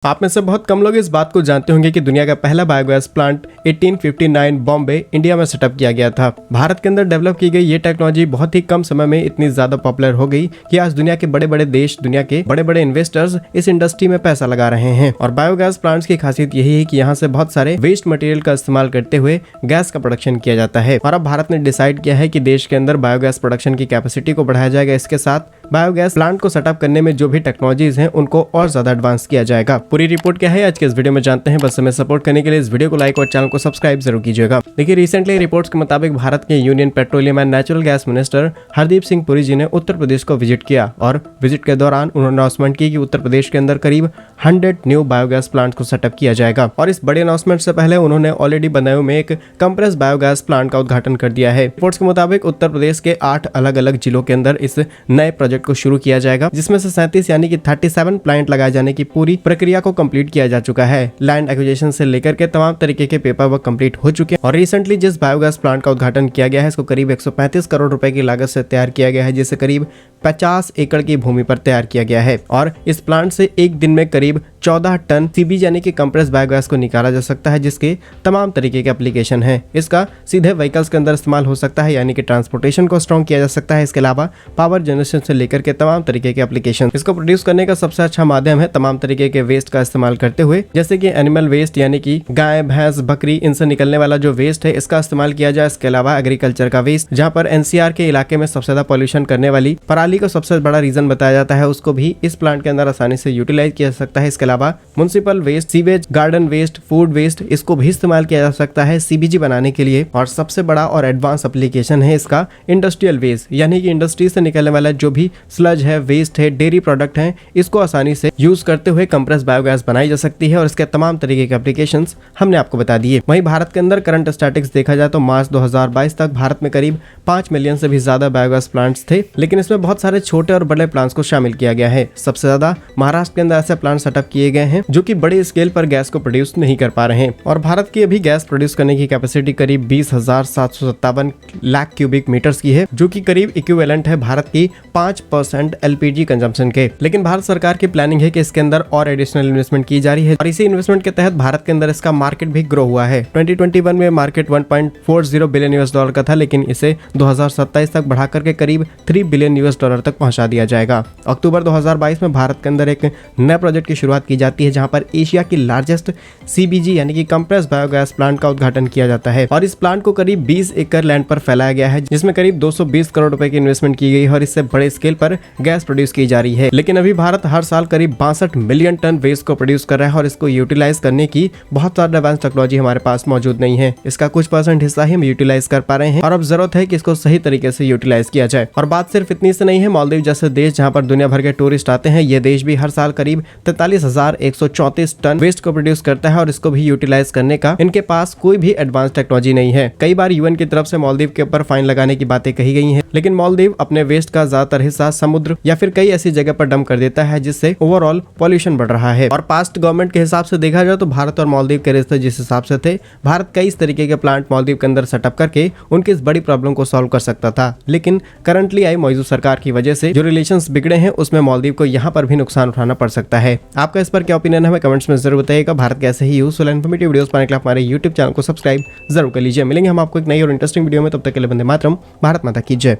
आप में से बहुत कम लोग इस बात को जानते होंगे कि दुनिया का पहला बायोगैस प्लांट 1859 बॉम्बे इंडिया में सेटअप किया गया था। भारत के अंदर डेवलप की गई ये टेक्नोलॉजी बहुत ही कम समय में इतनी ज्यादा पॉपुलर हो गई कि आज दुनिया के बड़े बड़े देश, दुनिया के बड़े बड़े इन्वेस्टर्स इस इंडस्ट्री में पैसा लगा रहे हैं। और बायोगैस प्लांट्स की खासियत यही है कि यहाँ से बहुत सारे वेस्ट मटेरियल का इस्तेमाल करते हुए गैस का प्रोडक्शन किया जाता है। और अब भारत ने डिसाइड किया है कि देश के अंदर बायोगैस प्रोडक्शन की कैपेसिटी को बढ़ाया जाएगा। इसके साथ बायोगैस प्लांट को सेटअप करने में जो भी टेक्नोलॉजीज हैं उनको और ज्यादा एडवांस किया जाएगा। पूरी रिपोर्ट क्या है आज के इस वीडियो में जानते हैं। बस हमें सपोर्ट करने के लिए इस वीडियो को लाइक और चैनल को सब्सक्राइब जरूर कीजिएगा। देखिए, रिसेंटली रिपोर्ट्स के मुताबिक भारत के union petroleum and natural gas minister Hardeep Singh Puri ji ने उत्तर प्रदेश को विजिट किया और विजिट के दौरान उन्होंने अनाउंसमेंट की कि उत्तर प्रदेश के अंदर करीब 100 न्यू बायोगैस प्लांट को सेटअप किया जाएगा। और इस बड़े अनाउंसमेंट से पहले उन्होंने ऑलरेडी बदायूं में एक कंप्रेस बायोगैस प्लांट का उद्घाटन कर दिया है। रिपोर्ट्स के मुताबिक उत्तर प्रदेश के 8 अलग अलग जिलों के अंदर इस नए प्रोजेक्ट को शुरू किया जाएगा, जिसमें से 37 यानी कि 37 प्लांट लगाए जाने की पूरी प्रक्रिया को कंप्लीट किया जा चुका है। लैंड एक्विजिशन से लेकर के तमाम तरीके के पेपर वर्क कंप्लीट हो चुके हैं। और रिसेंटली जिस बायोगैस प्लांट का उद्घाटन किया गया है इसको करीब 135 करोड़ रुपए की लागत से तैयार किया गया है, जिसे करीब 50 एकड़ की भूमि पर तैयार किया गया है। और इस प्लांट से एक दिन में करीब 14 टन सीबीजी यानी कि कंप्रेस बायोगैस को निकाला जा सकता है, जिसके तमाम तरीके के एप्लीकेशन हैं। इसका सीधे व्हीकल्स के अंदर इस्तेमाल हो सकता है, यानी कि ट्रांसपोर्टेशन को स्ट्रॉन्ग किया जा सकता है। इसके अलावा पावर जनरेशन से लेकर के तमाम तरीके के एप्लीकेशन। इसको प्रोड्यूस करने का सबसे अच्छा माध्यम है तमाम तरीके के वेस्ट का इस्तेमाल करते हुए, जैसे कि एनिमल वेस्ट यानी कि गाय, भैंस, बकरी, इनसे निकलने वाला जो वेस्ट है इसका इस्तेमाल किया जाए। इसके अलावा एग्रीकल्चर का वेस्ट, जहाँ पर एनसीआर के इलाके में सबसे ज्यादा पॉल्यूशन करने वाली पराली को सबसे बड़ा रीजन बताया जाता है, उसको भी इस प्लांट के अंदर आसानी से यूटिलाइज किया जा सकता है। इसके अलावा municipal waste, sewage, garden waste, food waste, इसको भी इस्तेमाल किया जा सकता है सीबीजी बनाने के लिए। और सबसे बड़ा और एडवांस एप्लीकेशन है इसका इंडस्ट्रियल वेस्ट, यानी कि इंडस्ट्री से निकलने वाला जो भी स्लज है, वेस्ट है, डेयरी प्रोडक्ट है, इसको आसानी से यूज करते हुए कंप्रेस बायोगैस बनाई जा सकती है। और इसके तमाम तरीके के एप्लीकेशंस हमने आपको बता दिए। वहीं भारत के अंदर करंट स्टैटिक्स देखा जाए तो मार्च 2022 तक भारत में करीब 5 मिलियन से भी ज्यादा बायोगैस प्लांट्स थे, लेकिन इसमें बहुत सारे छोटे और बड़े प्लांट्स को शामिल किया गया है। सबसे ज्यादा महाराष्ट्र के अंदर ऐसे प्लांट सेटअप किए गए हैं जो कि बड़े स्केल पर गैस को प्रोड्यूस नहीं कर पा रहे हैं। और भारत की अभी गैस प्रोड्यूस करने की कैपेसिटी करीब 20,757 लाख क्यूबिक मीटर्स की है, जो कि करीब इक्विवेलेंट है भारत की 5% एलपीजी कंजम्पशन के। लेकिन भारत सरकार की प्लानिंग है कि इसके अंदर और एडिशनल इन्वेस्टमेंट की जा रही है और इसी इन्वेस्टमेंट के तहत भारत के अंदर इसका मार्केट भी ग्रो हुआ है। 2021 में मार्केट 1.40 बिलियन यूएस डॉलर का था, लेकिन इसे 2027 तक बढ़ा करके करीब 3 बिलियन यूएस डॉलर तक पहुंचा दिया जाएगा। अक्टूबर 2022 में भारत के अंदर एक नए प्रोजेक्ट की शुरुआत की जाती है, जहां पर एशिया की लार्जेस्ट सीबीजी यानी कि कंप्रेस बायोगैस प्लांट का उद्घाटन किया जाता है। और इस प्लांट को करीब 20 एकड़ लैंड पर फैलाया गया है, जिसमें करीब 220 करोड़ रुपए की इन्वेस्टमेंट की गई है और इससे बड़े स्केल पर गैस प्रोड्यूस की जा रही है। लेकिन अभी भारत हर साल करीब 62 मिलियन टन वेस्ट को प्रोड्यूस कर रहा है और इसको यूटिलाइज करने की बहुत ज्यादा एडवांस टेक्नोलॉजी हमारे पास मौजूद नहीं है। इसका कुछ % हिस्सा ही हम यूटिलाइज कर पा रहे हैं और अब जरूरत है कि इसको सही तरीके से यूटिलाइज किया जाए। और बात सिर्फ इतनी से नहीं है, मालदीव जैसे देश जहां पर दुनिया भर के टूरिस्ट आते हैं, ये देश भी हर साल करीब 43,134 टन वेस्ट को प्रोड्यूस करता है और इसको भी यूटिलाइज करने का इनके पास कोई भी एडवांस टेक्नोलॉजी नहीं है। कई बार यूएन की तरफ से मालदीव के ऊपर फाइन लगाने की बातें कही गई हैं, लेकिन मालदीव अपने वेस्ट का ज्यादातर हिस्सा समुद्र या फिर कई ऐसी जगह पर डंप कर देता है, जिससे ओवरऑल पॉल्यूशन बढ़ रहा है। और पास्ट गवर्नमेंट के हिसाब से देखा जाए तो भारत और मालदीव के रिश्ते जिस हिसाब से थे, भारत कई इस तरीके के प्लांट मालदीव के अंदर सेटअप करके उनकी इस बड़ी प्रॉब्लम को सॉल्व कर सकता था। लेकिन करंटली आई मौजूदा सरकार की वजह से जो रिलेशंस बिगड़े हैं, उसमें मालदीव को यहाँ पर भी नुकसान उठाना पड़ सकता है। आपका इस पर क्या ओपिनियन है, हमें कमेंट्स में जरूर बताइएगा। भारत के ऐसे ही यूजफुल एंड इन्फॉर्मेटिव वीडियोस पाने के लिए हमारे YouTube चैनल को सब्सक्राइब जरूर कर लीजिए। मिलेंगे हम आपको एक नई और इंटरेस्टिंग वीडियो में, तब तक के लिए वंदे मातरम, भारत माता की जय।